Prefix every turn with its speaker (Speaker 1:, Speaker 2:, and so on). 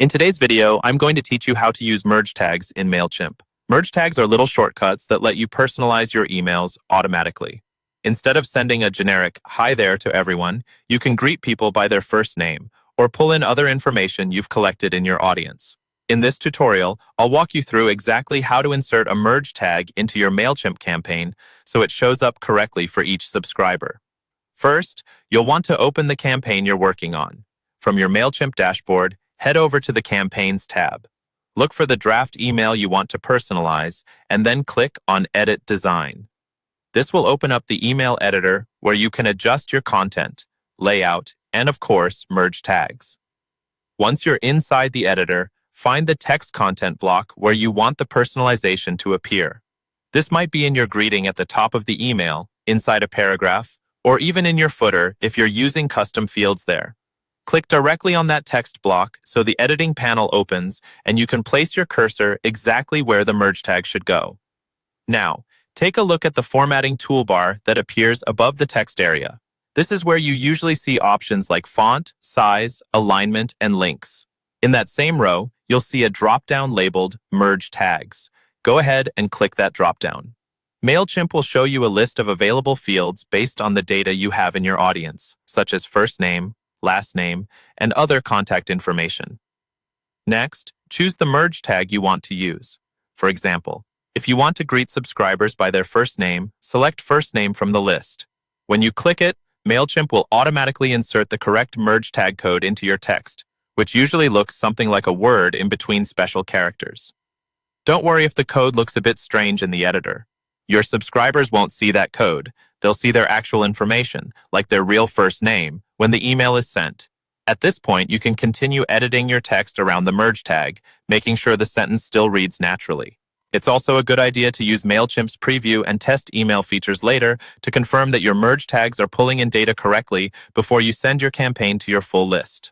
Speaker 1: In today's video, I'm going to teach you how to use merge tags in Mailchimp. Merge tags are little shortcuts that let you personalize your emails automatically. Instead of sending a generic "hi there" to everyone, you can greet people by their first name or pull in other information you've collected in your audience. In this tutorial, I'll walk you through exactly how to insert a merge tag into your Mailchimp campaign so it shows up correctly for each subscriber. First, you'll want to open the campaign you're working on. From your Mailchimp dashboard, head over to the Campaigns tab. Look for the draft email you want to personalize, and then click on Edit Design. This will open up the email editor where you can adjust your content, layout, and of course, merge tags. Once you're inside the editor, find the text content block where you want the personalization to appear. This might be in your greeting at the top of the email, inside a paragraph, or even in your footer if you're using custom fields there. Click directly on that text block so the editing panel opens and you can place your cursor exactly where the merge tag should go. Now, take a look at the formatting toolbar that appears above the text area. This is where you usually see options like font, size, alignment, and links. In that same row, you'll see a drop-down labeled Merge Tags. Go ahead and click that drop-down. Mailchimp will show you a list of available fields based on the data you have in your audience, such as first name, last name, and other contact information. Next, choose the merge tag you want to use. For example, if you want to greet subscribers by their first name, select first name from the list. When you click it, Mailchimp will automatically insert the correct merge tag code into your text, which usually looks something like a word in between special characters. Don't worry if the code looks a bit strange in the editor. Your subscribers won't see that code. They'll see their actual information, like their real first name, when the email is sent. At this point, you can continue editing your text around the merge tag, making sure the sentence still reads naturally. It's also a good idea to use Mailchimp's preview and test email features later to confirm that your merge tags are pulling in data correctly before you send your campaign to your full list.